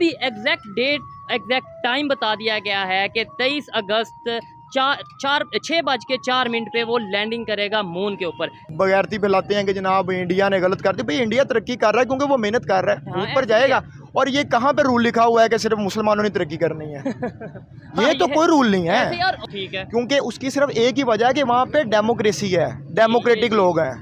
अभी exact date exact time बता दिया गया है कि 23 अगस्त 6:04 पे वो लैंडिंग करेगा मून के ऊपर। बगैरती फैलाते हैं कि जनाब इंडिया ने गलत कर दी। भाई इंडिया तरक्की कर रहा है क्योंकि वो मेहनत कर रहा है, ऊपर जाएगा। और ये कहाँ पे रूल लिखा हुआ है कि सिर्फ मुसलमानों ने तरक्की करनी है? ये तो कोई रूल नहीं है यार, ठीक है, क्योंकि उसकी सिर्फ एक ही वजह है कि वहाँ पे डेमोक्रेसी है, डेमोक्रेटिक लोग हैं।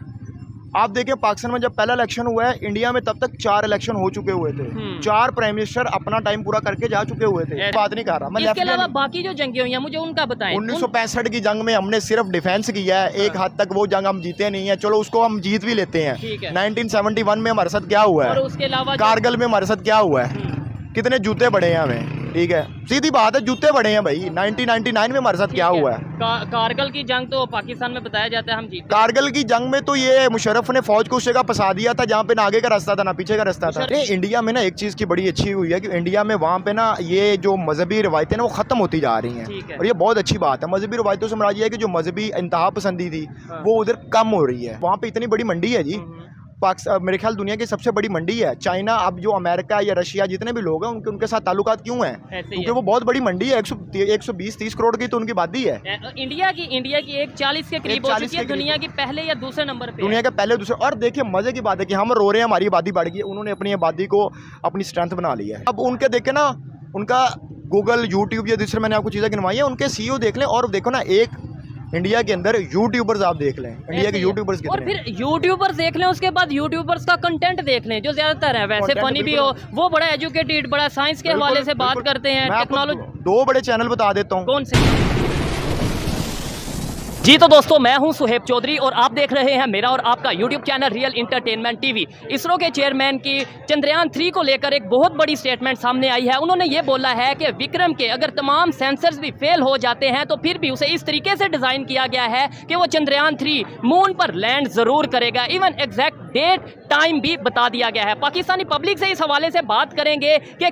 आप देखिए पाकिस्तान में जब पहला इलेक्शन हुआ है इंडिया में, तब तक 4 इलेक्शन हो चुके हुए थे, 4 प्राइम मिनिस्टर अपना टाइम पूरा करके जा चुके हुए थे। बात नहीं कर रहा मैं। इसके अलावा बाकी जो जंगें हुई हैं मुझे उनका बताएं। 1965 की जंग में हमने सिर्फ डिफेंस किया है, एक हद तक वो जंग हम जीते नहीं है, चलो उसको हम जीत भी लेते हैं। 1971 में हमारे साथ क्या हुआ है, उसके अलावा कारगिल में हमारे साथ क्या हुआ है, कितने जूते पड़े हैं हमें। ठीक है, सीधी बात है, जूते पड़े हैं भाई। 1999 में हमारे साथ क्या हुआ है। कारगिल की जंग तो पाकिस्तान में बताया जाता है हम जीते। कारगिल की जंग में तो ये मुशर्रफ ने फौज को उस जगह फंसा दिया था जहाँ पे ना आगे का रास्ता था ना पीछे का रास्ता था। इंडिया में ना एक चीज की बड़ी अच्छी हुई है कि इंडिया में वहाँ पे ना ये जो मजहबी रवायतें ना वो खत्म होती जा रही हैं, और ये बहुत अच्छी बात है। मजहबी रवायतों से मुराद ये है कि जो मजहबी इंतहा पसंदी थी वो उधर कम हो रही है। वहाँ पे इतनी बड़ी मंडी है जी, मेरे ख्याल दुनिया की सबसे बड़ी मंडी है। चाइना, अब जो अमेरिका या रशिया जितने भी लोग हैं उनके साथ ताल्लुकात क्यों हैं? क्योंकि वो बहुत बड़ी मंडी है। 120-130 करोड़ की तो उनकी आबादी है। इंडिया की एक 40 के करीब हो चुकी है, दुनिया की पहले या दूसरे नंबर पे, दुनिया के पहले दूसरे। और देखिए मजे की बात है कि हम रो रहे हैं हमारी आबादी बढ़ गई है, उन्होंने अपनी आबादी को अपनी स्ट्रेंथ बना लिया है। अब उनके देखे ना, उनका गूगल, यूट्यूब या दूसरे मैंने आपको चीज़ें गिनवाई है, उनके CEO देख लें और देखो ना, एक इंडिया के अंदर यूट्यूबर्स आप देख लें, इंडिया के यूट्यूबर्स और फिर यूट्यूबर्स देख लें, उसके बाद यूट्यूबर्स का कंटेंट देख लें जो ज्यादातर है वैसे फनी भी हो, वो बड़ा एजुकेटेड, बड़ा साइंस के हवाले से बात करते हैं, टेक्नोलॉजी। 2 बड़े चैनल बता देता हूँ। कौन से? जी तो दोस्तों, मैं हूं सुहेब चौधरी और आप देख रहे हैं मेरा और आपका YouTube channel real entertainment TV. ISRO के चेयरमैन की चंद्रयान 3 को लेकर एक बहुत बड़ी स्टेटमेंट सामने आई है। उन्होंने ये बोला है कि विक्रम के अगर तमाम सेंसर्स भी फेल हो जाते हैं तो फिर भी उसे इस तरीके से डिज़ाइन किया गया है कि वो चंद्रयान 3 मून पर लैंड ज़रूर करेगा। इवन एग्जैक्ट डेट टाइम भी बता दिया गया है। पाकिस्तानी पब्लिक से इस हवाले से बात करेंगे कि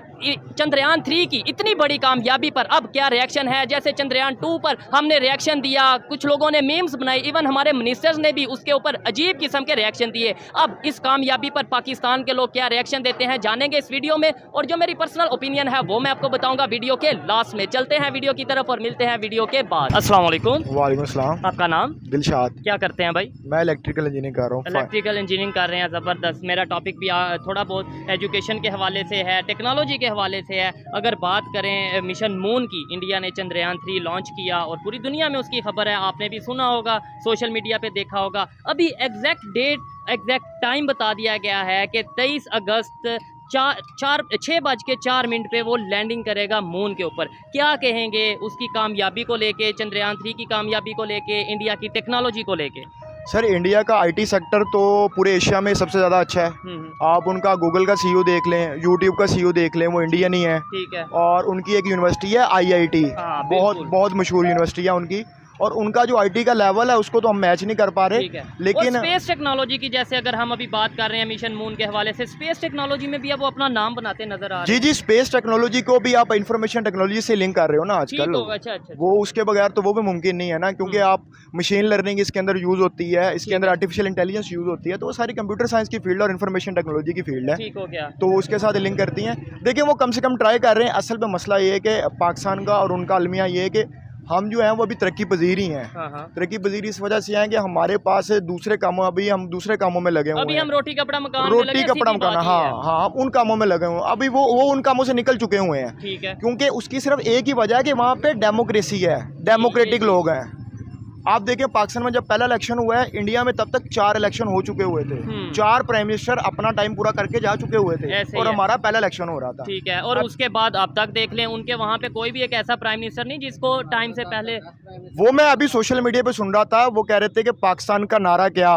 चंद्रयान 3 की इतनी बड़ी कामयाबी पर अब क्या रिएक्शन है। जैसे चंद्रयान 2 पर हमने रिएक्शन दिया, कुछ लोगों ने मीम्स बनाई, इवन हमारे मिनिस्टर्स ने भी उसके ऊपर अजीब किस्म के रिएक्शन दिए। अब इस कामयाबी पर पाकिस्तान के लोग क्या रिएक्शन देते हैं जानेंगे इस वीडियो में, और जो मेरी पर्सनल ओपिनियन है वो मैं आपको बताऊंगा वीडियो के लास्ट में। चलते हैं वीडियो की तरफ और मिलते हैं वीडियो के बाद। अस्सलाम वालेकुम। वालेकुम अस्सलाम। आपका नाम? दिलशाद। क्या करते हैं भाई? मैं इलेक्ट्रिकल इंजीनियरिंग कर रहा हूँ। इलेक्ट्रिकल इंजीनियरिंग कर रहे हैं, ज़बरदस्त। मेरा टॉपिक भी थोड़ा बहुत एजुकेशन के हवाले से है, टेक्नोलॉजी के हवाले से है। अगर बात करें मिशन मून की, इंडिया ने चंद्रयान 3 लॉन्च किया और पूरी दुनिया में उसकी खबर है, आपने भी सुना होगा, सोशल मीडिया पे देखा होगा। अभी एग्जैक्ट डेट एग्जैक्ट टाइम बता दिया गया है कि 23 अगस्त 6:04 पे वो लैंडिंग करेगा मून के ऊपर। क्या कहेंगे उसकी कामयाबी को लेके, चंद्रयान 3 की कामयाबी को लेके, इंडिया की टेक्नोलॉजी को लेके? सर इंडिया का IT सेक्टर तो पूरे एशिया में सबसे ज़्यादा अच्छा है। आप उनका गूगल का CEO देख लें, यूट्यूब का CEO देख लें, वो इंडियन ही है। ठीक है। और उनकी एक यूनिवर्सिटी है IIT, बहुत मशहूर यूनिवर्सिटी है उनकी, और उनका जो IT का लेवल है उसको तो हम मैच नहीं कर पा रहे। लेकिन स्पेस टेक्नोलॉजी की, जैसे अगर हम अभी बात कर रहे हैं मिशन मून के हवाले से, स्पेस टेक्नोलॉजी में भी अब वो अपना नाम बनाते नजर आ रहे हैं। जी, स्पेस टेक्नोलॉजी को भी आप इंफॉर्मेशन टेक्नोलॉजी से लिंक कर रहे हो ना आजकल। अच्छा। वो उसके बगैर तो वो भी मुमकिन नहीं है ना, क्योंकि आप मशीन लर्निंग इसके अंदर यूज होती है, इसके अंदर आर्टिफिशियल इंटेलिजेंस यूज होती है, तो वो सारी कंप्यूटर साइंस की फील्ड और इन्फॉर्मेशन टेक्नोलॉजी की फील्ड है। ठीक हो गया। तो उसके साथ लिंक करती हैं। देखिए वो कम से कम ट्राई कर रहे हैं। असल में मसला ये है कि पाकिस्तान का और उनका अलमिया ये है कि हम जो हैं वो अभी तरक्की पजीर ही हैं। तरक्की पजीर इस वजह से हैं कि हमारे पास दूसरे कामों, अभी हम दूसरे कामों में लगे हुए हैं। अभी हम रोटी कपड़ा मकान, हाँ, हम उन कामों में लगे हुए हैं। अभी वो उन कामों से निकल चुके हुए हैं। ठीक है। क्योंकि उसकी सिर्फ एक ही वजह है कि वहाँ पे डेमोक्रेसी है, डेमोक्रेटिक लोग हैं। आप देखें पाकिस्तान में जब पहला इलेक्शन हुआ है इंडिया में, तब तक 4 इलेक्शन हो चुके हुए थे, 4 प्राइम मिनिस्टर अपना टाइम पूरा करके जा चुके हुए थे, और हमारा पहला इलेक्शन हो रहा था। ठीक है। और उसके बाद अब तक देख लें, उनके वहाँ पे कोई भी एक ऐसा प्राइम मिनिस्टर नहीं जिसको टाइम से पहले। वो मैं अभी सोशल मीडिया पे सुन रहा था, वो कह रहे थे कि पाकिस्तान का नारा क्या,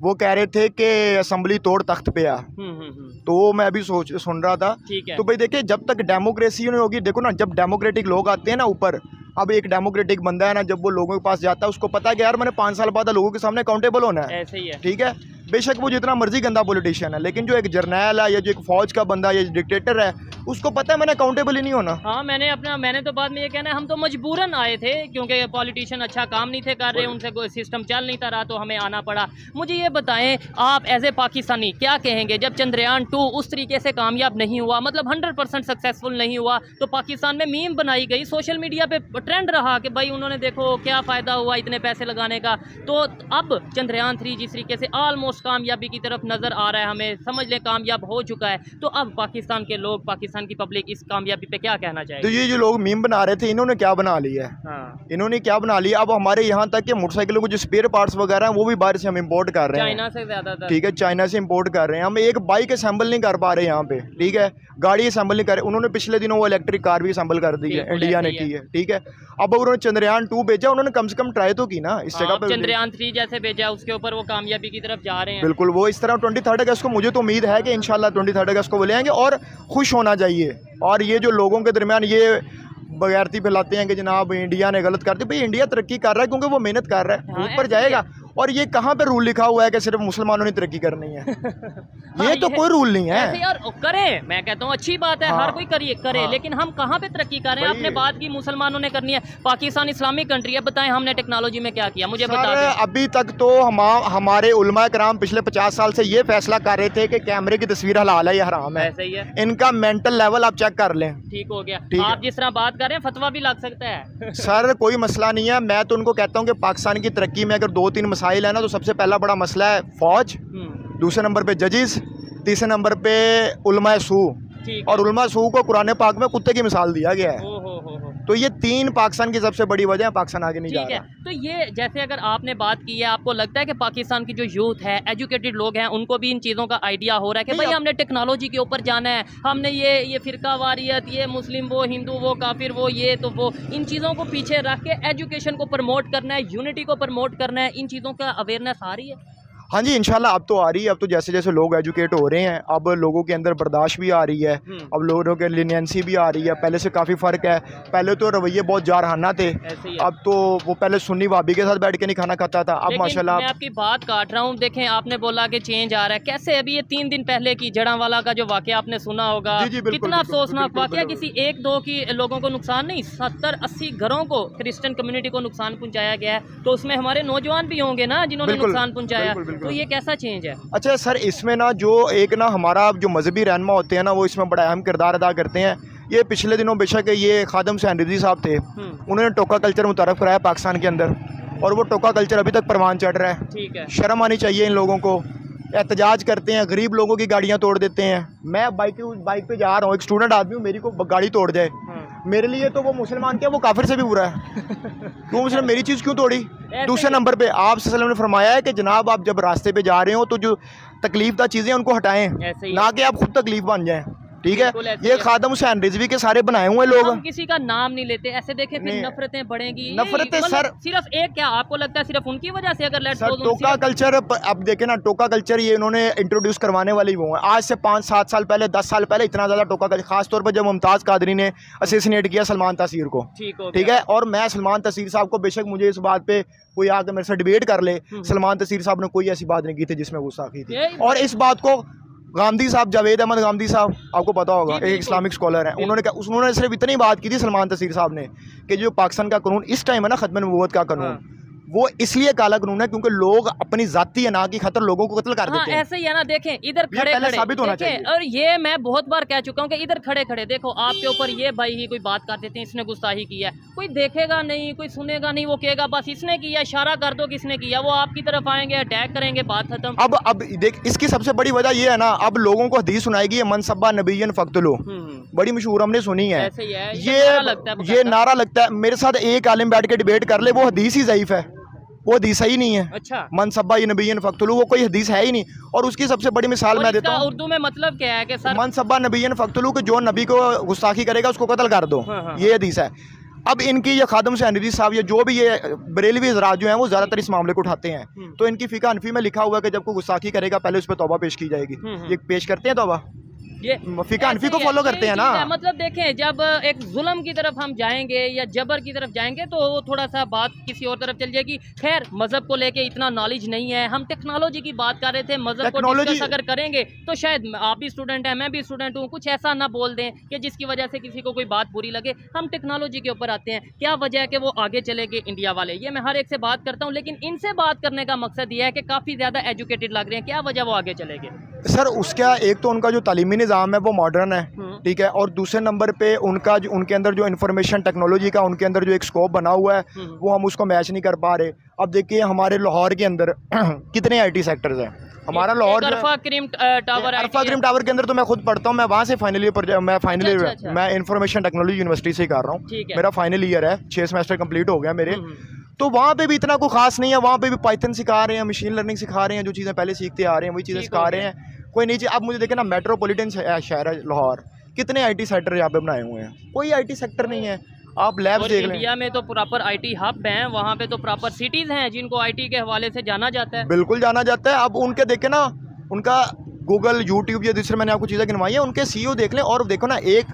वो कह रहे थे कि असम्बली तोड़ तख्त पे आ। तो वो मैं अभी सुन रहा था। तो भाई देखिए, जब तक डेमोक्रेसी नहीं होगी, देखो ना, जब डेमोक्रेटिक लोग आते हैं ना ऊपर, अब एक डेमोक्रेटिक बंदा है ना, जब वो लोगों के पास जाता है उसको पता है कि यार मैंने 5 साल बाद लोगों के सामने अकाउंटेबल होना है। ऐसे ही है। ठीक है, बेशक वो जितना मर्जी गंदा पॉलिटिशियन है, लेकिन जो एक जर्नैल है या जो एक फौज का बंदा या डिक्टेटर है, उसको पता है मैंने अकाउंटेबल ही नहीं होना। हाँ, मैंने तो बाद में ये कहना है, हम तो मजबूरन आए थे क्योंकि पॉलिटिशियन अच्छा काम नहीं थे कर रहे, उनसे कोई सिस्टम चल नहीं रहा, तो हमें आना पड़ा। मुझे ये बताएं, आप एज ए पाकिस्तानी क्या कहेंगे जब चंद्रयान 2 उस तरीके से कामयाब नहीं हुआ, मतलब 100% सक्सेसफुल नहीं हुआ, तो पाकिस्तान में मीम बनाई गई, सोशल मीडिया पे ट्रेंड रहा कि भाई उन्होंने देखो क्या फ़ायदा हुआ इतने पैसे लगाने का। तो अब चंद्रयान 3 जिस तरीके से ऑलमोस्ट कामयाबी की तरफ नज़र आ रहा है, हमें समझ लें कामयाब हो चुका है, तो अब पाकिस्तान के लोग, पाकिस्तान की पब्लिक इस कामयाबी पे क्या कहना चाहिए? तो ये जो लोग मीम बना रहे थे, इन्होंने क्या बना लिया है? हाँ। इन्होंने क्या बना लिया? अब हमारे यहाँ तक के मोटरसाइकिलों को जो स्पेयर पार्ट्स वगैरह हैं वो भी बाहर से हम इंपोर्ट कर रहे हैं, चाइना से ज़्यादातर। ठीक है, चाइना से इंपोर्ट कर रहे हैं। हम एक बाइक असेंबल नहीं कर पा रहे यहाँ पे, ठीक है, गाड़ी असेंबल नहीं कर रहे। उन्होंने पिछले दिनों वो इलेक्ट्रिक कार भी असेंबल कर दी है, इंडिया ने की है, ठीक है। अब उन्होंने चंद्रयान 2 भेजा, उन्होंने कम से कम ट्राई तो की ना इस जगह पे। चंद्रयान 3 जैसे भेजा, उसके ऊपर वो कामयाबी की तरफ जा रहे हैं। बिल्कुल, वो इस तरह 23 अगस्त को मुझे तो उम्मीद है कि इंशाल्लाह 23 अगस्त को वो ले आएंगे, और खुश होना चाहिए। और ये जो लोगों के दरमियान ये बगैरती फैलाते हैं कि जनाब इंडिया ने गलत कर दी, भाई इंडिया तरक्की कर रहा है क्योंकि वो मेहनत कर रहा है, ऊपर जाएगा। और ये कहाँ पे रूल लिखा हुआ है कि सिर्फ मुसलमानों ने तरक्की करनी है? ये तो कोई रूल नहीं है। ऐसे यार करें, मैं कहता हूँ अच्छी बात है, हर कोई करे, लेकिन हम कहाँ पे तरक्की कर रहे हैं? आपने बात की मुसलमानों ने करनी है, पाकिस्तान इस्लामिक कंट्री है, बताएं हमने टेक्नोलॉजी में क्या किया, मुझे बता दें। अभी तक तो हमारे उलमा कराम पिछले 50 साल से ये फैसला कर रहे थे कि कैमरे की तस्वीर हलाल है या हराम है। ऐसे ही है, इनका मेंटल लेवल आप चेक कर लें। ठीक हो गया, आप जिस तरह बात कर रहे हैं फतवा भी लग सकता है। सर कोई मसला नहीं है, मैं तो उनको कहता हूँ कि पाकिस्तान की तरक्की में अगर 2-3 मसाइल है ना, तो सबसे पहला बड़ा मसला है फौज, दूसरे नंबर पे जजेस, तीसरे नंबर पे उलमा सू, और उलमा सू को कुरान पाक में कुत्ते की मिसाल दिया गया है। तो ये 3 पाकिस्तान की सबसे बड़ी वजह है, पाकिस्तान आगे नहीं जा रहा। तो ये जैसे अगर आपने बात की है, आपको लगता है कि पाकिस्तान की जो यूथ है, एजुकेटेड लोग हैं, उनको भी इन चीज़ों का आइडिया हो रहा है कि भाई हमने टेक्नोलॉजी के ऊपर जाना है, हमने ये फिरका वारियत, ये मुस्लिम वो, हिंदू वो, काफिर वो, ये तो वो, इन चीज़ों को पीछे रख के एजुकेशन को प्रमोट करना है, यूनिटी को प्रमोट करना है, इन चीज़ों का अवेयरनेस आ रही है? हाँ जी, इंशाल्लाह अब तो आ रही है। अब तो जैसे जैसे लोग एजुकेट हो रहे हैं, अब लोगों के अंदर बर्दाश्त भी आ रही है, अब लोगों के लिनियंसी भी आ रही है, पहले से काफ़ी फ़र्क है। पहले तो रवैये बहुत जारहाना थे, अब तो वो पहले सुन्नी भाभी के साथ बैठ के नहीं खाना खाता था, अब माशाल्लाह। मैं आपकी बात काट रहा हूँ, देखें आपने बोला कि चेंज आ रहा है, कैसे? अभी ये 3 दिन पहले की जड़ांवाला का जो वाक़या आपने सुना होगा, कितना अफसोसनाक वाक़या, किसी 1-2 की लोगों को नुकसान नहीं, 70-80 घरों को, क्रिश्चियन कम्युनिटी को नुकसान पहुँचाया गया है। तो उसमें हमारे नौजवान भी होंगे ना जिन्होंने नुकसान पहुँचाया, तो ये कैसा चेंज है? अच्छा सर, इसमें ना जो एक ना हमारा जो मजहबी रहनुमा होते हैं ना, वो इसमें बड़ा अहम किरदार अदा करते हैं। ये पिछले दिनों बेशक ये खादम हुसैन रिजवी साहब थे, उन्होंने टोका कल्चर मुतारफ कराया पाकिस्तान के अंदर, और वो टोका कल्चर अभी तक परवान चढ़ रहा है। ठीक है, शर्म आनी चाहिए इन लोगों को। एहतजाज करते हैं, गरीब लोगों की गाड़ियाँ तोड़ देते हैं। मैं बाइक पे जा रहा हूँ, एक स्टूडेंट आदमी हूँ, मेरी को गाड़ी तोड़ जाए, मेरे लिए तो वो मुसलमान क्या, वो काफिर से भी बुरा है। क्यों मुसलमान मेरी चीज़ क्यों तोड़ी? दूसरे नंबर पे आप सल्लल्लाहु अलैहि वसल्लम ने फरमाया है कि जनाब आप जब रास्ते पे जा रहे हो तो जो तकलीफदा चीज़ें उनको हटाएं, ना कि आप खुद तकलीफ बन जाएं, ठीक है। ये खादम हुसैन रिजवी के सारे बनाए हुए लोग, हम किसी का नाम नहीं लेते, ऐसे देखें फिर नफरतें बढ़ेंगी। नफरतें सर सिर्फ एक, क्या आपको लगता है सिर्फ उनकी वजह से? अगर टोका कल्चर, अब देखें ना, टोका कल्चर ये इन्होंने इंट्रोड्यूस करवाने वाले ही वो हैं। आज से 5-7 साल पहले, 10 साल पहले इतना ज़्यादा टोका कल्चर, खासतौर पर जब मुमताज़ कादरी ने असेसिनेट किया सलमान तासीर को, ठीक है। और मैं सलमान तासीर साहब को, बेशक मुझे इस बात पे कोई आकर मेरे से डिबेट कर ले, सलमान तासीर साहब ने कोई ऐसी बात नहीं की थी जिसमें गुस्ताखी थी। और इस बात को गांधी साहब, जावेद अहमद गांधी साहब, आपको पता होगा, एक इस्लामिक स्कॉलर हैं, उन्होंने सिर्फ इतनी बात की थी सलमान तासीर साहब ने कि जो पाकिस्तान का कानून इस टाइम है ना, खत्म नबूवत का कानून, वो इसलिए काला कानून है क्योंकि लोग अपनी जाती अना की खातिर लोगों को कत्ल कर देते हैं। ऐसे ही है ना, देखें इधर खड़े खड़े साबित होना चाहिए। और ये मैं बहुत बार कह चुका हूँ कि इधर खड़े खड़े देखो, आपके ऊपर ये भाई ही कोई बात कर देते हैं, इसने गुस्ताही किया, कोई देखेगा नहीं, कोई सुनेगा नहीं, वो कहेगा बस इसने किया, इशारा कर दो किसने किया, वो आपकी तरफ आएंगे, अटैक करेंगे, बात खत्म। अब देख, इसकी सबसे बड़ी वजह ये है ना, अब लोगों को हदीस सुनाएगी, मनसब्बा नबिय्यन फक्तुलू, बड़ी मशहूर, हमने सुनी है। ये नारा लगता है, मेरे साथ एक आलिम बैठ के डिबेट कर ले, वो हदीस ही ज़ईफ है, वो हदीस ही नहीं है। अच्छा, मनसब्बा नबिय्यन फक्तुलू, वो कोई हदीस है ही नहीं। और उसकी सबसे बड़ी मिसाल मैं देता हूँ, उर्दू में मतलब क्या है कि सर, मनसब्बा नबिय्यन फक्तुलू, कि जो नबी को गुस्ताखी करेगा उसको कत्ल कर दो, ये हदीस है। अब इनकी ये खादम हुसैन रिजवी साहब, ये जो भी ये बरेलवी हज़रात जो हैं, वो ज़्यादातर इस मामले को उठाते हैं। तो इनकी फ़िक़्ह हनफ़ी में लिखा हुआ है कि जब कोई गुस्ताखी करेगा पहले उस पर तौबा पेश की जाएगी। ये पेश करते हैं तौबा? ये फिका हनफी को फॉलो करते हैं ना। मतलब देखें, जब एक जुल्म की तरफ हम जाएंगे या जबर की तरफ जाएंगे तो वो थोड़ा सा बात किसी और तरफ चल जाएगी। खैर, मजहब को लेके इतना नॉलेज नहीं है, हम टेक्नोलॉजी की बात कर रहे थे। मजहब को डिस्कस अगर करेंगे तो शायद आप भी स्टूडेंट हैं, मैं भी स्टूडेंट हूँ, कुछ ऐसा ना बोल दें कि जिसकी वजह से किसी को कोई बात बुरी लगे। हम टेक्नोलॉजी के ऊपर आते हैं, क्या वजह है कि वो आगे चले गए इंडिया वाले। ये मैं हर एक से बात करता हूँ, लेकिन इनसे बात करने का मकसद ये है कि काफ़ी ज़्यादा एजुकेटेड लग रहे हैं। क्या वजह वो आगे चले गए? सर, उसका एक तो उनका जो तालीमी निज़ाम है वो मॉडर्न है, ठीक है, और दूसरे नंबर पे उनका जो उनके अंदर जो इन्फॉर्मेशन टेक्नोलॉजी का उनके अंदर जो एक स्कोप बना हुआ है वो हम उसको मैच नहीं कर पा रहे। अब देखिए हमारे लाहौर के अंदर कितने IT सेक्टर्स हैं। हमारा लाहौर अरफा क्रीम टावर के अंदर तो मैं खुद पढ़ता हूँ, मैं वहाँ से फाइनल ईयर मैं इंफॉर्मेशन टेक्नोलॉजी यूनिवर्सिटी से कर रहा हूँ। मेरा फाइनल ईयर है, 6 सेमेस्टर कंप्लीट हो गया मेरे। तो वहाँ पे भी इतना कोई खास नहीं है, वहाँ पे भी पाइथन सिखा रहे हैं, मशीन लर्निंग सिखा रहे हैं, जो चीज़ें पहले सीखते आ रहे हैं वही चीज़ें सिखा रहे हैं। कोई नहीं। अब मुझे देखे ना, मेट्रोपॉलिटन शहर है लाहौर, कितने IT सेक्टर यहाँ पे बनाए हुए हैं, कोई IT सेक्टर नहीं है। आप लैब देख लें, इंडिया में तो प्रॉपर IT हब हैं, वहाँ पे तो प्रॉपर सिटीज़ हैं जिनको IT के हवाले से जाना जाता है। बिल्कुल जाना जाता है। अब उनके देखे ना, उनका गूगल, यूट्यूब, ये दूसरे मैंने आपको चीज़ें गिनवाई है, उनके CEO देख लें। और देखो ना, एक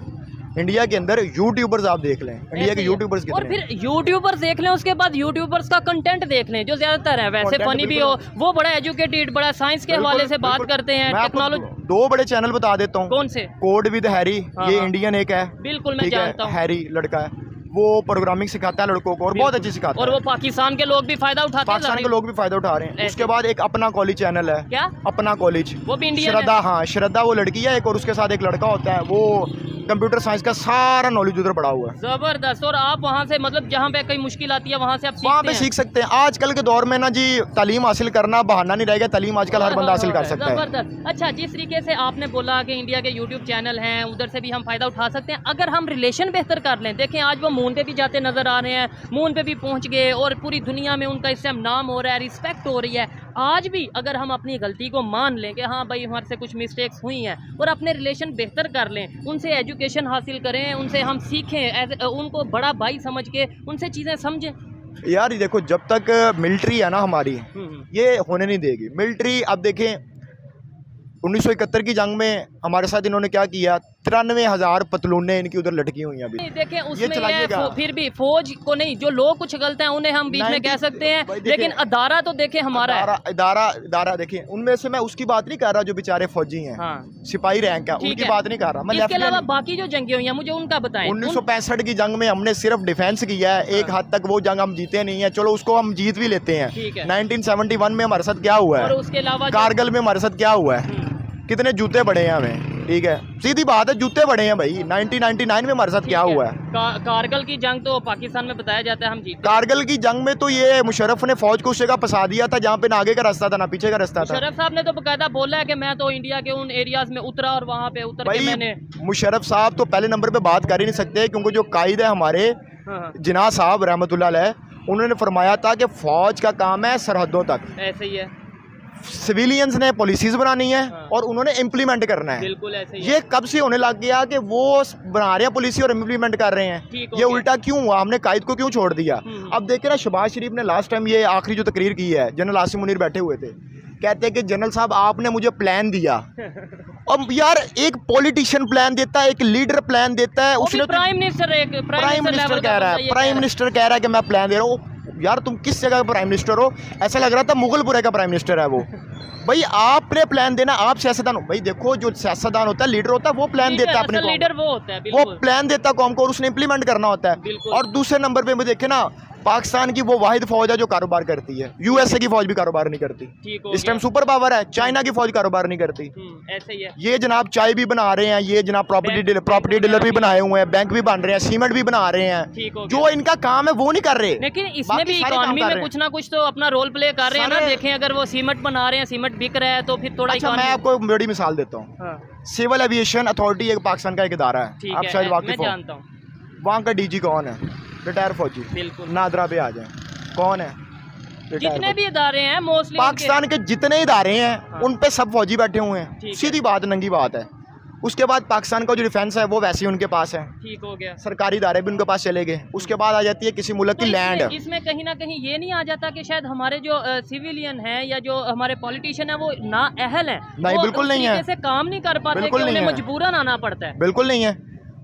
इंडिया के अंदर यूट्यूबर्स आप देख लें, इंडिया के यूट्यूबर्स कितने, और फिर यूट्यूबर्स देख लें, उसके बाद यूट्यूबर्स का कंटेंट देख लें जो ज्यादातर है, वैसे फनी भी हो, वो बड़ा एजुकेटेड, बड़ा साइंस के हवाले से बात करते हैं, टेक्नोलॉजी। 2 बड़े चैनल बता देता हूँ। कौन से? कोड विद हैरी, ये इंडियन एक है, बिल्कुल मैं जानता हूँ, हैरी लड़का है, वो प्रोग्रामिंग सिखाता है लड़कों को और बहुत अच्छी सिखाता है, और वो पाकिस्तान के लोग भी फायदा उठाते हैं, पाकिस्तान के लोग भी फायदा उठा रहे हैं। उसके बाद एक अपना कॉलेज चैनल है। क्या? अपना कॉलेज, वो भी इंडियन श्रद्धा। हाँ, श्रद्धा वो लड़की है एक, और उसके साथ एक लड़का होता है, वो कंप्यूटर साइंस का सारा नॉलेज उधर पड़ा हुआ है। जबरदस्त। और आप वहाँ से, मतलब जहाँ पे कोई मुश्किल आती है वहाँ से आप वहाँ पे सीख सकते हैं। आजकल के दौर में ना जी, तालीम हासिल करना बहाना नहीं रहेगा, तालीम आजकल हर बंदा हासिल कर सकता है। जबरदस्त। अच्छा, जिस तरीके से आपने बोला कि इंडिया के यूट्यूब चैनल हैं, उधर से भी हम फायदा उठा सकते हैं अगर हम रिलेशन बेहतर कर लें। देखें, आज वो मून पे भी जाते नजर आ रहे हैं, मून पे भी पहुँच गए और पूरी दुनिया में उनका इस टाइम नाम हो रहा है, रिस्पेक्ट हो रही है। आज भी अगर हम अपनी गलती को मान लें कि हाँ भाई हमारे से कुछ मिस्टेक्स हुई हैं और अपने रिलेशन बेहतर कर लें, उनसे एजुकेशन हासिल करें, उनसे हम सीखें, उनको बड़ा भाई समझ के उनसे चीज़ें समझें। यार देखो, जब तक मिलिट्री है ना हमारी, ये होने नहीं देगी मिलिट्री। अब देखें 1971 की जंग में हमारे साथ इन्होंने क्या किया, 93,000 पतलूनें इनकी उधर लटकी हुई हैं अभी। देखें, उसमें ये फिर भी फौज को नहीं, जो लोग कुछ गलत हैं उन्हें हम बीच में कह सकते हैं, लेकिन अदारा तो देखें हमारा इदारा देखें, उनमें से मैं उसकी बात नहीं कर रहा जो बेचारे फौजी हैं, सिपाही रैंक है, उनकी बात नहीं कर रहा मैं। इसके अलावा बाकी जो जंगें हुई हैं मुझे उनका बताएं। 1965 की जंग में हमने सिर्फ डिफेंस किया है, एक हद तक वो जंग हम जीते नहीं है, चलो उसको हम जीत भी लेते हैं। 1971 में हमारे साथ क्या हुआ है, उसके अलावा कारगिल में हमारे साथ क्या हुआ है, कितने जूते पड़े हैं हमें, ठीक है, सीधी बात है, जूते पड़े हैं भाई। 1999 में हमारे साथ क्या हुआ है, कारगिल की जंग तो पाकिस्तान में बताया जाता है हम जीते। कारगिल की जंग में तो ये मुशर्रफ ने फौज को उस जगह फंसा दिया था जहाँ पे ना आगे का रास्ता था ना पीछे का रास्ता था। मुशर्रफ साहब ने तो बकायदा बोला है कि मैं तो इंडिया के उन एरियाज में उतरा और वहाँ पे उतर के मैंने। मुशर्रफ साहब तो पहले नंबर पे बात कर ही नहीं सकते, क्योंकि जो कायद है हमारे जिन्ना साहब रहमतुल्लाह अलैह, उन्होंने फरमाया था कि फौज का काम है सरहदों तक, ऐसे ही है, सिविलियंस ने पॉलिसीज बनानी है और उन्होंने इम्प्लीमेंट करना है। बिल्कुल ऐसे ही ये कब से होने लग गया कि वो बना रहे हैं पॉलिसी और इम्प्लीमेंट कर रहे हैं, ये उल्टा क्यों हुआ, हमने कायद को क्यों छोड़ दिया। अब देखे ना, शहबाज शरीफ ने लास्ट टाइम ये आखिरी जो तकरीर की है, जनरल आसिम मुनीर बैठे हुए थे, कहते हैं कि जनरल साहब आपने मुझे प्लान दिया। अब यार, एक पॉलिटिशियन प्लान देता है, एक लीडर प्लान देता है, उसने प्राइम मिनिस्टर कह रहा है, प्राइम मिनिस्टर कह रहा है कि मैं प्लान दे रहा हूँ। यार तुम किस जगह का प्राइम मिनिस्टर हो, ऐसा लग रहा था मुगलपुरे का प्राइम मिनिस्टर है वो। भाई आपने प्लान देना, आप सियासतदान हो। भाई देखो, जो सियासतदान होता है, लीडर होता है, वो प्लान देता है अपने को, लीडर वो होता है, वो प्लान देता है कौम को और उसने इम्प्लीमेंट करना होता है। और दूसरे नंबर पे देखे ना, पाकिस्तान की वो वाहिद फौज है जो कारोबार करती है, यूएसए की फौज भी कारोबार नहीं करती, इस टाइम सुपर पावर है, चाइना की फौज कारोबार नहीं करती। ऐसे ही है। ये जनाब चाय भी बना रहे हैं, ये जनाब प्रॉपर्टी डीलर भी बनाए हुए हैं, बैंक भी बन रहे हैं, सीमेंट भी बना रहे हैं, जो इनका काम है वो नहीं कर रहे। लेकिन इसमें भी इकोनॉमी में कुछ ना कुछ तो अपना रोल प्ले कर रहे हैं ना। देखें, अगर वो सीमेंट बना रहे हैं, सीमेंट बिक रहा है, तो फिर थोड़ा। अच्छा, मैं आपको बड़ी मिसाल देता हूँ, सिविल एविएशन अथॉरिटी एक पाकिस्तान का एक इदारा है, आप शायद वाकिफ हो, वहाँ का डीजी कौन है, रिटायर फौजी, बिल्कुल नादरा पे आ जाए, कौन है, जितने भी इदारे हैं मोस्टली पाकिस्तान के जितने इदारे हैं उन पे सब फौजी बैठे हुए हैं, सीधी बात, नंगी बात है। उसके बाद पाकिस्तान का जो डिफेंस है वो वैसे ही उनके पास है, ठीक हो गया, सरकारी इदारे भी उनके पास चले गए। उसके बाद आ जाती है किसी मुल्क की लैंड। इसमें कहीं ना कहीं ये नहीं आ जाता कि शायद हमारे जो सिविलियन हैं या जो हमारे पॉलिटिशियन है वो ना अहल है, नहीं बिल्कुल नहीं है, से काम नहीं कर पाते, उन्हें मजबूरन आना पड़ता है। बिल्कुल नहीं है।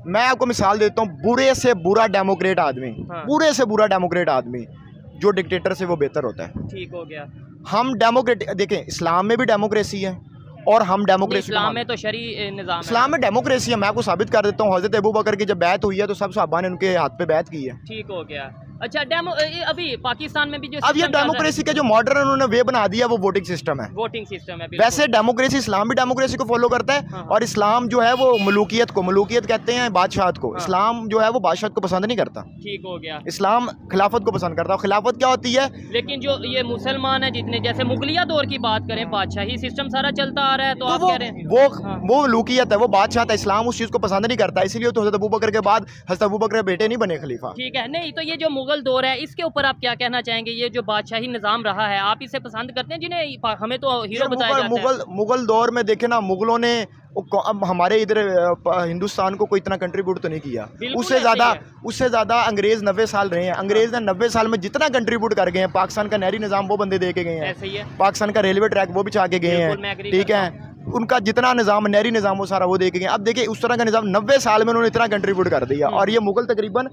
मैं आपको मिसाल देता हूँ, बुरे से बुरा डेमोक्रेट आदमी, बुरे से बुरा डेमोक्रेट आदमी जो डिक्टेटर से वो बेहतर होता है। ठीक हो गया। हम डेमोक्रेट देखें, इस्लाम में भी डेमोक्रेसी है और हम डेमोक्रेसी, इस्लाम में तो शरी निज़ाम, इस्लाम में डेमोक्रेसी है। मैं आपको साबित कर देता हूँ, हज़रत अबू बकर की जब बैत हुई है तो सब सहाबा ने उनके हाथ पे बैत की है। ठीक हो गया। अच्छा, अभी पाकिस्तान में भी जो अब ये डेमोक्रेसी का जो मॉडर्न उन्होंने वे बना दिया वो वोटिंग सिस्टम है। वोटिंग सिस्टम है। वैसे डेमोक्रेसी, इस्लाम भी डेमोक्रेसी को फॉलो करता है और इस्लाम जो है वो मलूकियत कहते हैं, बादशाहत को। इस्लाम जो है वो बादशाहत को पसंद नहीं करता। ठीक हो गया। इस्लाम खिलाफत को पसंद करता है। खिलाफत क्या होती है? लेकिन जो ये मुसलमान है जितने, जैसे मुगलिया दौर की बात करें, बादशाही सिस्टम सारा चलता आ रहा है, तो आप कह रहे हैं वो मलूकियत है, वो बादशाहत है। इस्लाम उस चीज को पसंद नहीं करता, इसीलिए तो हज़रत अबू बकर के बाद हज़रत अबू बकर बेटे नहीं बने खलीफा। ठीक है। नहीं तो ये जो मुगल दौर है इसके ऊपर आप क्या कहना चाहेंगे? ये जो बादशाही निजाम रहा है, आप इसे पसंद करते हैं? जिन्हें हमें तो हीरो बताया जाता है। मुगल दौर में देखे ना, मुगलों ने अब हमारे इधर हिंदुस्तान को कोई इतना कंट्रीब्यूट तो नहीं किया। उससे ज्यादा अंग्रेज 90 साल रहे हैं। अंग्रेज ने 90 साल में जितना कंट्रीब्यूट कर गए हैं, पाकिस्तान का नहरी निजाम वो बंदे दे के गए हैं, पाकिस्तान का रेलवे ट्रैक वो भी चाह के गए हैं, ठीक है। उनका जितना निजाम, नहरी निजाम वो सारा वो दे के गए। अब देखिए उस तरह का निजाम 90 साल में उन्होंने इतना कंट्रीब्यूट कर दिया। और ये मुगल तकरीबन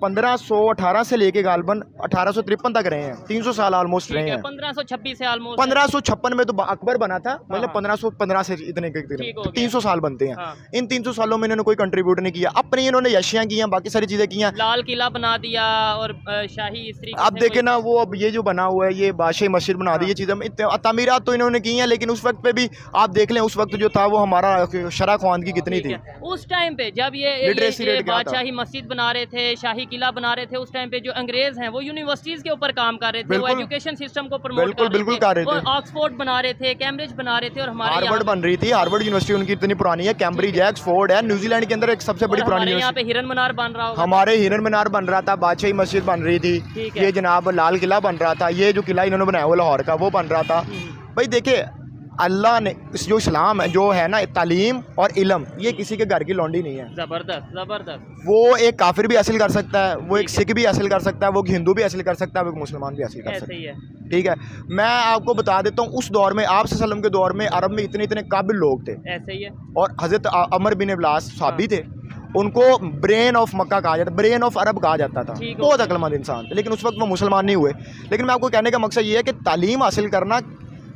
1518 से लेके गालबन 1853 तक रहे हैं, 300 साल ऑलमोस्ट रहे हैं। 1526 से ऑलमोस्ट 1556 में तो अकबर बना था, मतलब 1515 से इतने 300 साल बनते हैं। इन 300 सालों में इन्होंने कोई कंट्रीब्यूट नहीं किया। अपनी इन्होंने यशियां की हैं, बाकी सारी चीजें की हैं, लाल किला बना दिया और शाही स्त्री। अब देखे ना, वो अब ये जो बना हुआ है, ये बादशाही मस्जिद बना दी, ये चीजें तमीरात तो इन्होंने की हैं। लेकिन उस वक्त पे भी आप देख लें, उस वक्त जो था वो हमारा शरह ख्वानगी कितनी थी उस टाइम पे, जब ये बादशाही मस्जिद बना रहे थे, शाही किला बना रहे थे, उस टाइम पे जो अंग्रेज हैं वो यूनिवर्सिटीज के ऊपर काम कर रहे थे, वो एजुकेशन सिस्टम को प्रमोट कर रहे थे, ऑक्सफोर्ड बना रहे थे, कैम्ब्रिज बना रहे थे, और हमारे हार्वर्ड बन रही थी। हार्वर्ड यूनिवर्सिटी उनकी इतनी पुरानी है, कैम्ब्रिज है, ऑक्सफोर्ड है, न्यूजीलैंड के अंदर एक सबसे बड़ी पुरानी यूनिवर्सिटी। यहाँ पे हिरन मीनार बन रहा होगा, हमारे हिरन मीनार बन रहा था, बादशाही मस्जिद बन रही थी, ये जनाब लाल किला बन रहा था, ये जो किला इन्होंने बनाया वो लाहौर का वो बन रहा था। भाई देखिए, अल्लाह ने इस जो इस्लाम है जो है ना, तालीम और इल्म, ये किसी के घर की लौंडी नहीं है। जबरदस्त जबरदस्त। वो एक काफिर भी हासिल कर सकता है, वो एक सिख भी हासिल कर सकता है, वो हिंदू भी हासिल कर सकता है, वो एक मुसलमान भी हासिल कर सकता है, ठीक है। मैं आपको बता देता हूँ, उस दौर में, आप सल्लम के दौर में अरब में इतने इतने काबिल लोग थे, ऐसे ही है। और हजरत अमर बिन इब्लास साहबी थे, उनको ब्रेन ऑफ मक्का कहा जाता, ब्रेन ऑफ अरब कहा जाता था, बहुत अक्लमंद इंसान थे। लेकिन उस वक्त वो मुसलमान नहीं हुए। लेकिन मैं आपको कहने का मकसद ये है कि तालीम हासिल करना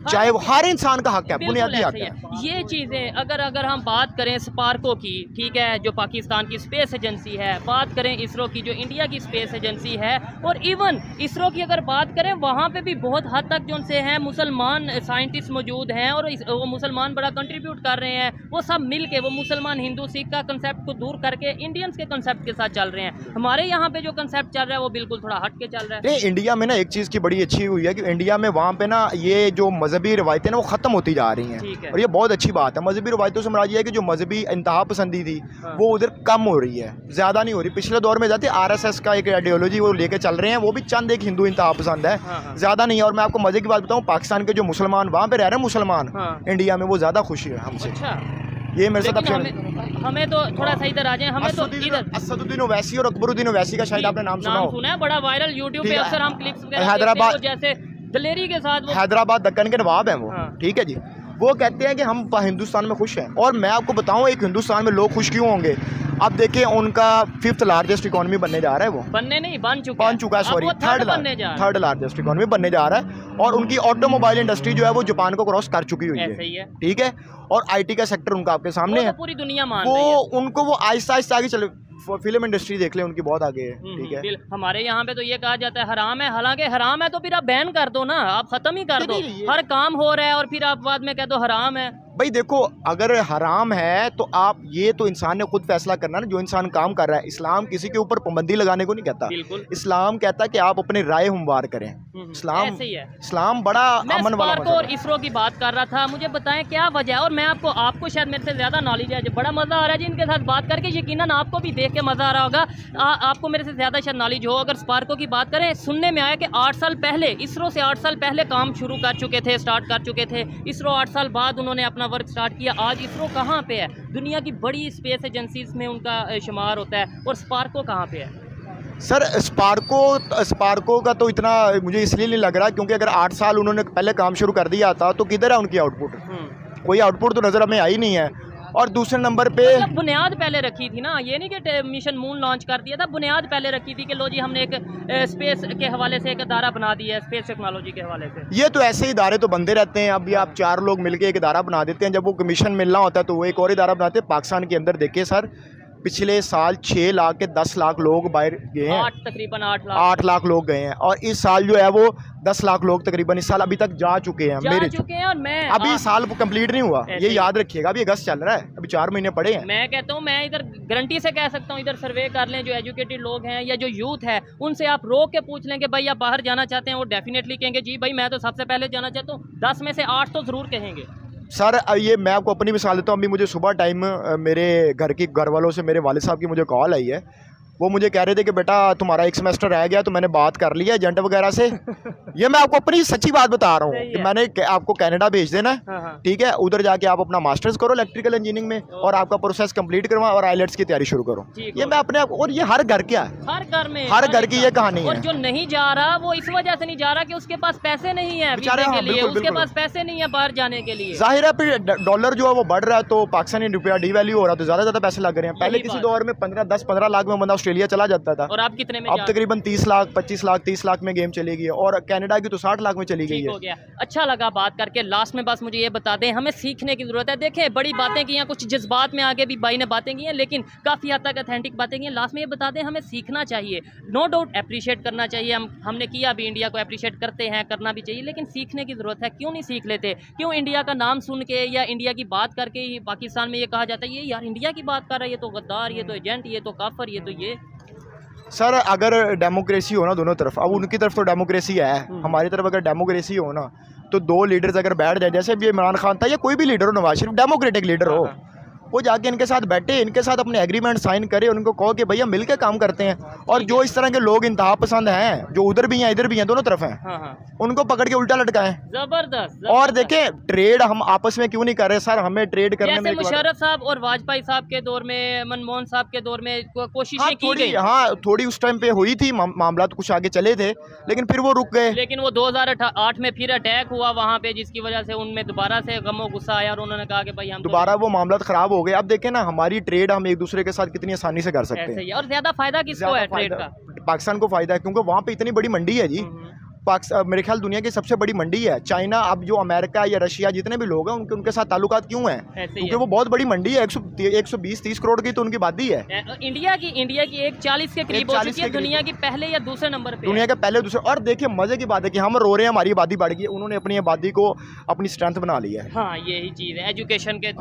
चाहे वो हर इंसान का हक है, बुनियादी हक है। ये चीज़ें अगर हम बात करें स्पार्को की, ठीक है, जो पाकिस्तान की स्पेस एजेंसी है, बात करें इसरो की जो इंडिया की स्पेस एजेंसी है, और इवन इसरो की अगर बात करें, वहाँ पे भी बहुत हद तक जो उनसे हैं मुसलमान साइंटिस्ट मौजूद हैं, और वो मुसलमान बड़ा कंट्रीब्यूट कर रहे हैं। वो सब मिल के, वो मुसलमान हिंदू सिख का कंसेप्ट को दूर करके इंडियंस के कंसेप्ट के साथ चल रहे हैं। हमारे यहाँ पे जो कंसेप्ट चल रहा है वो बिल्कुल थोड़ा हट के चल रहा है। इंडिया में ना एक चीज़ की बड़ी अच्छी हुई है कि इंडिया में वहाँ पे ना ये जो मजहबी रवायतें ना वो खत्म होती जा रही हैं, और ये बहुत अच्छी बात है। मजहबी रवायतों से मुराद ये है कि जो मजहबी इंतहा पसंदी थी वो उधर कम हो रही है, ज्यादा नहीं हो रही। पिछले दौर में जाती RSS का एक आइडियोलॉजी वो लेके चल रहे हैं, वो भी चंद एक हिंदू इंतहा पसंद है, ज्यादा नहीं है। और मैं आपको मजे की बात बताऊं, पाकिस्तान के जो मुसलमान वहाँ पे रह रहे हैं मुसलमान, इंडिया में वो ज्यादा खुशी है हमसे। ये मेरे साथ हमें तो थोड़ा सा इधर आ जाए। हमें तो इधर असदुद्दीन ओवैसी और अकबरुद्दीन ओवैसी का शायद आपने नाम सुना है, बड़ा वायरल यूट्यूब पे अक्सर हम क्लिप्स हैदराबाद जैसे दलेरी के साथ, हैदराबाद दक्कन के नवाब हैं वो, ठीक है जी। वो कहते हैं कि हम हिंदुस्तान में खुश हैं, और मैं आपको बताऊं एक हिंदुस्तान में लोग खुश क्यों होंगे। अब देखिए, उनका 5th लार्जेस्ट इकोनॉमी बनने जा रहा है, वो बनने नहीं बन चुका है, सॉरी, थर्ड लार्जेस्ट इकोनॉमी बनने जा रहा है। और उनकी ऑटोमोबाइल इंडस्ट्री जो है वो जापान को क्रॉस कर चुकी हुई है, ठीक है। और IT का सेक्टर उनका आपके सामने है, पूरी दुनिया मान रही है। उनको वो आहिस्ता आहिस्ता आगे चले। फिल्म इंडस्ट्री देख ले, उनकी बहुत आगे है, ठीक है। हमारे यहाँ पे तो ये कहा जाता है हराम है, हालांकि हराम है तो फिर आप बैन कर दो ना, आप खत्म ही कर दो। हर काम हो रहा है और फिर आप बाद में कह दो हराम है। भाई देखो, अगर हराम है तो आप, ये तो इंसान ने खुद फैसला करना ना, जो इंसान काम कर रहा है। इस्लाम किसी के ऊपर पाबंदी लगाने को नहीं कहता, इस्लाम कहता है कि आप अपनी राय हमवार करें। इस्लाम बड़ा अमन वाला है। और इसरो की बात कर रहा था, मुझे बताएं क्या वजह है। और मैं आपको शायद मेरे से ज्यादा नॉलेज है, बड़ा मजा आ रहा है जी इनके साथ बात करके, यकीनन आपको भी देख के मजा आ रहा होगा। आपको मेरे से ज्यादा शायद नॉलेज हो। अगर स्पार्को की बात करें, सुनने में आया कि 8 साल पहले, इसरो से 8 साल पहले काम शुरू कर चुके थे, स्टार्ट कर चुके थे। इसरो 8 साल बाद उन्होंने अपना वर्क स्टार्ट किया। आज इसरो कहाँ पे है? दुनिया की बड़ी स्पेस एजेंसीज में उनका शुमार होता है, और स्पार्को कहाँ पे है? सर स्पार्को का तो इतना मुझे इसलिए नहीं लग रहा क्योंकि अगर 8 साल उन्होंने पहले काम शुरू कर दिया था तो किधर है उनकी आउटपुट? कोई आउटपुट तो नज़र हमें आई नहीं है। और दूसरे नंबर पे मतलब बुनियाद पहले रखी थी ना, ये नहीं कि मिशन मून लॉन्च कर दिया था, बुनियाद पहले रखी थी कि लो जी हमने एक स्पेस के हवाले से एक अदारा बना दिया है, स्पेस टेक्नोलॉजी के हवाले से। ये तो ऐसे इदारे तो बनते रहते हैं। अभी आप 4 लोग मिलके एक इदारा बना देते हैं, जब वो कमीशन मिलना होता है तो वो एक और इदारा बनाते हैं। पाकिस्तान के अंदर देखिए सर, पिछले साल 6 लाख के 10 लाख लोग बाहर गए हैं, तकरीबन 8 लाख लोग गए हैं, और इस साल जो है वो 10 लाख लोग तकरीबन इस साल अभी तक जा चुके हैं। और मैं अभी साल कंप्लीट नहीं हुआ, ये याद रखिएगा। अभी अगस्त चल रहा है, अभी 4 महीने पड़े हैं। मैं कहता हूँ, मैं इधर गारंटी से कह सकता हूँ, इधर सर्वे कर लें, जो एजुकेटेड लोग हैं या जो यूथ है उनसे आप रोक के पूछ लें कि भाई आप बाहर जाना चाहते हैं, वो डेफिनेटली कहेंगे जी भाई मैं तो सबसे पहले जाना चाहता हूँ। 10 में से 8 तो ज़रूर कहेंगे। सर ये मैं आपको अपनी मिसाल देता हूँ। अभी मुझे सुबह टाइम मेरे घर वालों से, मेरे वालिद साहब की मुझे कॉल आई है। वो मुझे कह रहे थे कि बेटा तुम्हारा 1 सेमेस्टर रह गया, तो मैंने बात कर लिया एजेंट वगैरह से। ये मैं आपको अपनी सच्ची बात बता रहा हूँ कि मैंने आपको कनाडा भेज देना है, ठीक है, उधर जाके आप अपना मास्टर्स करो इलेक्ट्रिकल इंजीनियरिंग में, और आपका प्रोसेस कंप्लीट करवा और आईलेट्स की तैयारी शुरू करो। ये मैं अपने आप, और ये हर घर क्या है, हर घर की ये कहानी है। और जो नहीं जा रहा वो इस वजह से नहीं जा रहा कि उसके पास पैसे नहीं है के लिए, उसके पास पैसे नहीं है बाहर जाने के लिए। जाहिर है फिर डॉलर जो है वो बढ़ रहा है, तो पाकिस्तानी रुपया डीवैल्यू हो रहा है, तो ज्यादा पैसे लग रहे हैं। पहले किसी दौर में 10-15 लाख में बंदा ऑस्ट्रेलिया चला जाता था, और आप कितने में? अब तकरीबन 30 लाख 25 लाख 30 लाख में गेम चली गई है, और कनाडा की तो 60 लाख में चली गई है। हो गया, अच्छा लगा बात करके। लास्ट में बस मुझे ये बता दें, हमें सीखने की जरूरत है। देखें बड़ी बातें की हैं, कुछ जज्बात में आगे भी भाई ने बातें की हैं, लेकिन काफ़ी हद तक ऑथेंटिक बातें की हैं। लास्ट में ये बता दें, हमें सीखना चाहिए, नो डाउट अप्रिशिएट करना चाहिए। हमने किया भी, इंडिया को अप्रिशिएट करते हैं, करना भी चाहिए, लेकिन सीखने की ज़रूरत है। क्यों नहीं सीख लेते? क्यों इंडिया का नाम सुन के या इंडिया की बात करके ही पाकिस्तान में ये कहा जाता है ये यार इंडिया की बात कर रहा है, ये तो गद्दार, ये तो एजेंट, ये तो काफर, ये तो ये। सर अगर डेमोक्रेसी हो ना दोनों तरफ, अब उनकी तरफ तो डेमोक्रेसी है, हमारी तरफ अगर डेमोक्रेसी हो ना, तो 2 लीडर्स अगर बैठ जाए, जैसे भी इमरान खान था या कोई भी लीडर हो, नवाज शरीफ डेमोक्रेटिक लीडर हो, वो जाके इनके साथ बैठे, इनके साथ अपने एग्रीमेंट साइन करे, उनको कहो कि भैया मिलके काम करते हैं। और जो इस तरह के लोग इंतहा पसंद हैं, जो उधर भी हैं इधर भी हैं, दोनों तरफ हैं, उनको पकड़ के उल्टा लटकाएं। जबरदस्त। और देखें ट्रेड हम आपस में क्यों नहीं कर रहे सर, हमें ट्रेड करने में मुशर्रफ साहब और वाजपेयी साहब के दौर में, मनमोहन साहब के दौर में कोशिशें की गई। हाँ थोड़ी उस टाइम पे हुई थी, मामला तो कुछ आगे चले थे, लेकिन फिर वो रुक गए। लेकिन वो 2008 में फिर अटैक हुआ वहाँ पे, जिसकी वजह से उनमें दोबारा से गमो गुस्सा आया और उन्होंने कहा कि भाई हम दोबारा वो मामला खराब हो गए। अब देखें ना हमारी ट्रेड हम एक दूसरे के साथ कितनी आसानी से कर सकते हैं, और ज्यादा फायदा किसको है ट्रेड का? पाकिस्तान को फायदा है, क्योंकि वहाँ पे इतनी बड़ी मंडी है जी। मेरे ख्याल दुनिया की सबसे बड़ी मंडी है चाइना। अब जो अमेरिका या रशिया जितने भी लोग हैं उनके साथ ताल्लुकात क्यों हैं? क्योंकि वो बहुत बड़ी मंडी है, 120-130 करोड़ की तो उनकी आबादी है। इंडिया की 140 के करीब हो चुकी है, दुनिया की पहले या दूसरे नंबर पे, दुनिया के पहले दूसरे। और देखिए मजे की बात है कि हम रो रहे हैं हमारी आबादी बढ़ गई है, उन्होंने अपनी आबादी को अपनी स्ट्रेंथ बना लिया है। हाँ यही चीज़ है, एजुकेशन के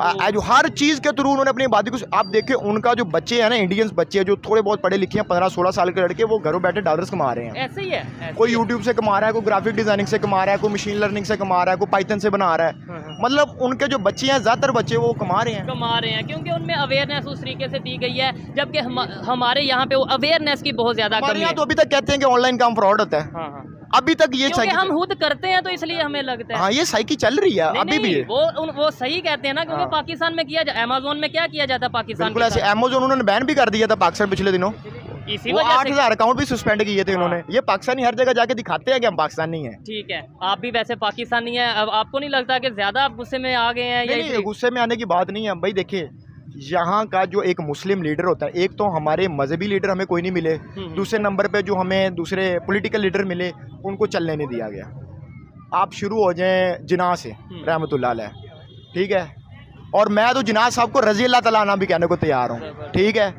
हर चीज़ के थ्रू उन्होंने अपनी आबादी को। आप देखिए उनका जो बच्चे हैं ना, इंडियंस बच्चे जो थोड़े बहुत पढ़े लिखे हैं, 15-16 साल के लड़के, वो घरों बैठे डॉलर्स कमा रहे हैं। ऐसे ही है, कोई यूट्यूब से कमा रहा है, कोई ग्राफिक डिजाइनिंग से कमा रहा है, कोई मशीन लर्निंग से कमा रहा है, कोई पाइथन से बना रहा है। मतलब उनके जो बच्चे हैं, ज्यादातर बच्चे वो कमा रहे हैं क्योंकि उनमें अवेयरनेस उस तरीके से दी गई है, जबकि हमारे यहाँ पे वो अवेयरनेस की बहुत ज्यादा कमी है। तो अभी तक कहते हैं कि ऑनलाइन काम फ्रॉड होता है। अभी तक ये हम खुद करते हैं तो इसलिए हमें लगता है। हाँ ये साइकिल चल रही है अभी भी। वो सही कहते हैं ना, क्योंकि पाकिस्तान में किया जाता, अमेज़न में क्या किया जाता पाकिस्तान? बिल्कुल ऐसे अमेज़न उन्होंने बैन भी कर दिया था पाकिस्तान पिछले दिनों, इसी वो 8,000 अकाउंट भी सस्पेंड किए थे उन्होंने। ये पाकिस्तानी हर जगह जाके दिखाते हैं कि हम पाकिस्तानी हैं। ठीक है, आप भी वैसे पाकिस्तानी हैं। अब आपको नहीं लगता कि ज्यादा आप गुस्से में आ गए हैं? नहीं, गुस्से में आने की बात नहीं है भाई। देखिए यहाँ का जो एक मुस्लिम लीडर होता है, एक तो हमारे मजहबी लीडर हमें कोई नहीं मिले, दूसरे नंबर पे जो हमें दूसरे पॉलिटिकल लीडर मिले उनको चलने नहीं दिया गया। आप शुरू हो जाएं जिन्ना से रहमतुल्लाह अलैह, ठीक है, और मैं तो जिन्ना साहब को रज़ी अल्लाह तआला नाम भी कहने को तैयार हूँ, ठीक है।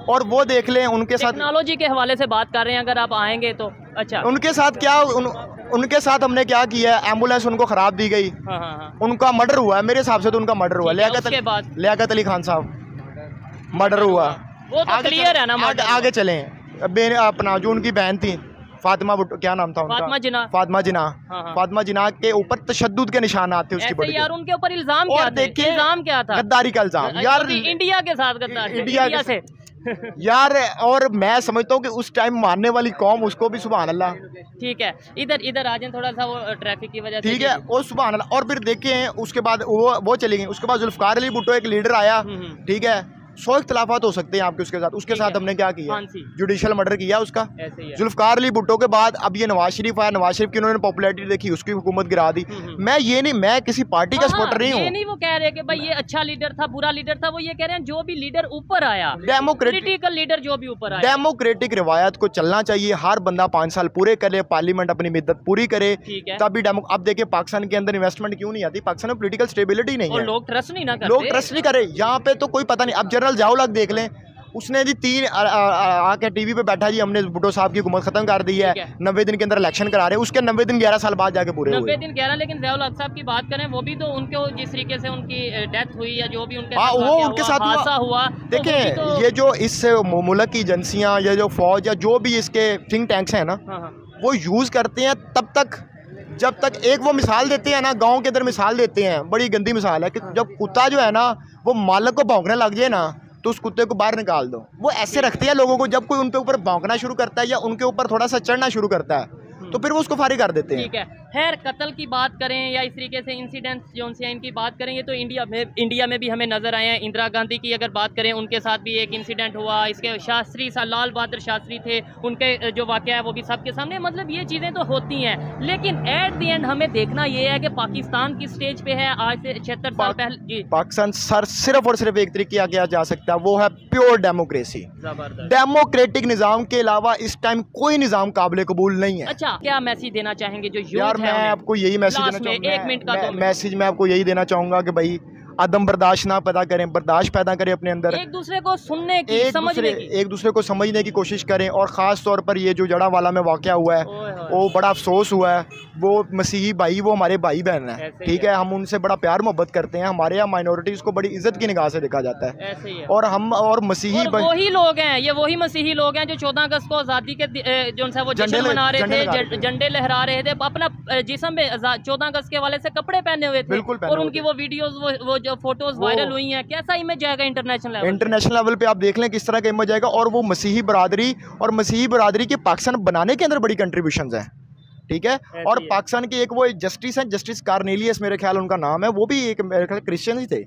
और वो देख लें उनके साथ टेक्नोलॉजी के हवाले से बात कर रहे हैं, अगर आप आएंगे तो अच्छा उनके साथ क्या उनके साथ हमने क्या किया है, एम्बुलेंस उनको खराब दी गई। उनका मर्डर हुआ है, मेरे हिसाब से तो उनका मर्डर हुआ। लियाकत अली खान साहब मर्डर हुआ, वो तो क्लियर है ना। आगे चले अपना जो उनकी बहन थी फातिमा, क्या नाम था उनका? फातिमा जिन्ना के ऊपर तशद्दुद के निशानात थे उसकी बड़ी। यार उनके ऊपर इल्जाम क्या था? गद्दारी का इल्जाम यार, इंडिया के साथ गद्दारी। यार। और मैं समझता हूँ कि उस टाइम मारने वाली कौम, उसको भी सुभान अल्लाह। ठीक है, इधर आ जाए थोड़ा सा, वो ट्रैफिक की वजह से। ठीक है, और सुभान अल्लाह। और फिर देखें उसके बाद वो चली गई। उसके बाद जुल्फकार अली भुट्टो एक लीडर आया, ठीक है। 100 इख्तलाफात हो सकते हैं आपके उसके साथ हमने क्या किया, जुडिशियल मर्डर किया उसका। जुल्फकार अली भुट्टो के बाद अब ये नवाज शरीफ आया, नवाज शरीफ की उन्होंने पॉपुलैरिटी देखी, उसकी हुकूमत गिरा दी। मैं किसी पार्टी का सपोर्टर नहीं हूँ। ये नहीं वो कह रहे कि भाई ये अच्छा लीडर था, बुरा लीडर था, वो ये कह रहे हैं जो भी लीडर ऊपर आया, डेमोक्रेटिक लीडर जो भी ऊपर आया, डेमोक्रेटिक रिवायत को चलना चाहिए। हर बंदा 5 साल पूरे करे, पार्लियामेंट अपनी मुद्दत पूरी करे, तभी अब देखिए पाकिस्तान के अंदर इन्वेस्टमेंट क्यों नहीं आती, पाकिस्तान में पोलिटिकल स्टेबिलिटी नहीं है, लोग ट्रस्ट नहीं करे यहाँ पे। तो कोई पता नहीं। अब जनरल जियाउल देख लें, उसने जी 3 आके टीवी पे बैठा जी, हमने भुट्टो साहब की हुकूमत खत्म कर दी है, 90 दिन के अंदर इलेक्शन करा रहे हैं। उसके 90 दिन 11 साल बाद जाके पूरे 90 दिन 11। लेकिन ज़ियाउल हक साहब की बात करें, वो भी तो उनको जिस तरीके से उनकी डेथ हुई या जो भी उनके साथ हादसा हुआ। देखें तो ये जो इस मुल्क की एजेंसियां या जो फौज या जो भी इसके थिंक टैंक्स हैं ना, वो यूज करते हैं तब तक जब तक एक वो मिसाल देते हैं ना, गांव के अंदर मिसाल देते हैं, बड़ी गंदी मिसाल है कि जब कुत्ता जो है ना वो मालिक को भौंकने लग जाए ना, तो उस कुत्ते को बाहर निकाल दो। वो ऐसे रखते हैं लोगों को, जब कोई उनके ऊपर भौंकना शुरू करता है या उनके ऊपर थोड़ा सा चढ़ना शुरू करता है तो फिर वो उसको फारिग कर देते हैं। ठीक है, खैर कत्ल की बात करें या इस तरीके से इंसिडेंट्स जो से इनकी बात करेंगे तो इंडिया में भी हमें नजर आए हैं। इंदिरा गांधी की अगर बात करें, उनके साथ भी एक इंसिडेंट हुआ। इसके शास्त्री लाल बहादुर शास्त्री थे, उनके जो वाक़या है वो भी सबके सामने। मतलब ये चीज़ें तो होती हैं, लेकिन एट द एंड हमें देखना ये है कि पाकिस्तान की स्टेज पे है आज से 76 साल पहले जी। पाकिस्तान सिर्फ और सिर्फ एक तरीके किया जा सकता है, वो है प्योर डेमोक्रेसी। डेमोक्रेटिक निज़ाम के अलावा इस टाइम कोई निज़ाम काबिल कबूल नहीं है। अच्छा, क्या मैसेज देना चाहेंगे जो यार मैं आपको यही मैसेज देना चाहूँगा, 1 मिनट का मैसेज मैं आपको यही देना चाहूँगा कि भाई अदम बर्दाश्त ना पैदा करें, बर्दाश्त पैदा करें अपने अंदर, एक दूसरे को सुनने की, एक दूसरे को समझने की कोशिश करें। और ख़ास तौर पर ये जो जड़ावाला में वाक़या हुआ है वो बड़ा अफसोस हुआ है। वो मसीही भाई, वो हमारे भाई बहन है, ठीक है, हम उनसे बड़ा प्यार मोहब्बत करते हैं। हमारे यहाँ माइनॉरिटीज़ को बड़ी इज्जत की निगाह से देखा जाता है। और हम और मसीही वही लोग हैं, ये वही मसीही लोग हैं जो 14 अगस्त को आज़ादी के जो वो जश्न मना रहे थे, झंडे लहरा रहे थे, अपना जिस्म में 14 अगस्त के वाले से कपड़े पहने हुए थे, और उनकी वो वीडियोस वो जो फोटोज वायरल हुई हैं। कैसा इमेज जाएगा इंटरनेशनल लेवल पे? आप देख लें किस तरह का इमेज जाएगा। और वो मसीही बरादरी और मसीही बरादरी के पाकिस्तान बनाने के अंदर बड़ी कंट्रीब्यूशंस हैं, ठीक है। और पाकिस्तान की एक वो जस्टिस है, जस्टिस कार्नेलियस मेरे ख्याल उनका नाम है, वो भी एक मेरे ख्याल क्रिश्चियन ही थे,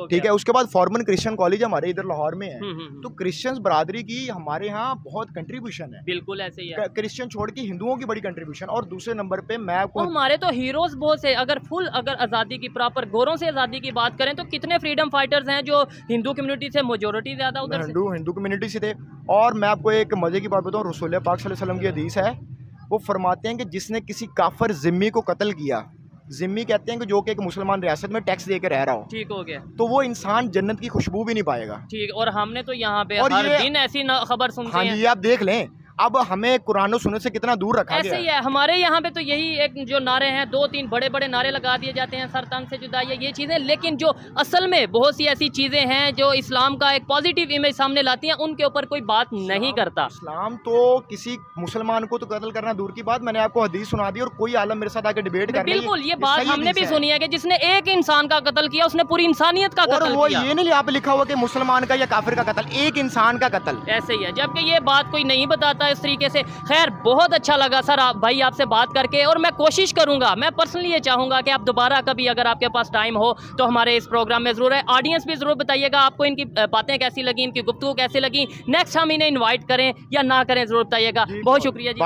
ठीक है। उसके बाद फॉर्मन क्रिश्चियन कॉलेज हमारे इधर लाहौर में है। तो क्रिश्चियन बरादरी की हमारे यहाँ बहुत कंट्रीब्यूशन है। बिल्कुल ऐसे ही है, क्रिश्चियन छोड़ के हिंदुओं की बड़ी कंट्रीब्यूशन। और दूसरे नंबर पे मैं आपको, हमारे तो हीरोज बहुत से, अगर आज़ादी की प्रॉपर गोरों से आज़ादी की बात करें तो कितने फ्रीडम फाइटर्स हैं जो हिंदू कम्युनिटी से मेजोरिटी ज्यादा उधर हिंदू कम्युनिटी से थे। और मैं आपको एक मजे की बात बताऊँ, रसूल पाक सल्लल्लाहु अलैहि वसल्लम की हदीस है, वो फरमाते हैं कि जिसने किसी काफिर जिम्मी को कत्ल किया, जिम्मी कहते हैं कि जो कि एक मुसलमान रियासत में टैक्स दे के रह रहा हो, ठीक हो गया, तो वो इंसान जन्नत की खुशबू भी नहीं पाएगा। ठीक। और हमने तो यहाँ पे हर दिन ऐसी खबर सुनते हैं। हाँ, ये आप देख लें, अब हमें कुरान और सुन्नत से कितना दूर रखा ऐसे ही है। हमारे यहाँ पे तो यही एक जो नारे हैं, 2-3 बड़े बड़े नारे लगा दिए जाते हैं, सर तन से जुदाई है, ये चीज़ें। लेकिन जो असल में बहुत सी ऐसी चीज़ें हैं जो इस्लाम का एक पॉजिटिव इमेज सामने लाती हैं, उनके ऊपर कोई बात नहीं करता। इस्लाम तो किसी मुसलमान को तो कत्ल करना दूर की बात, मैंने आपको हदीस सुना दी और कोई आलम मेरे साथ आके डिबेट कर। बिल्कुल, ये बात हमने भी सुनी है कि जिसने एक इंसान का कत्ल किया उसने पूरी इंसानियत का कत्ल किया। ये नहीं यहाँ पे लिखा हुआ कि मुसलमान का या काफिर का कत्ल, एक इंसान का कत्ल। ऐसे ही है, जबकि ये बात कोई नहीं बताता इस तरीके से। खैर, बहुत अच्छा लगा सर भाई आपसे बात करके, और मैं कोशिश करूंगा, मैं पर्सनली ये चाहूंगा कि आप दोबारा कभी अगर आपके पास टाइम हो तो हमारे इस प्रोग्राम में जरूर है। ऑडियंस भी जरूर बताइएगा आपको इनकी बातें कैसी लगी, इनकी गुफ्तगू कैसी लगी। नेक्स्ट हम इन्हें इन्वाइट करें या ना करें, जरूर बताइएगा। बहुत शुक्रिया जी।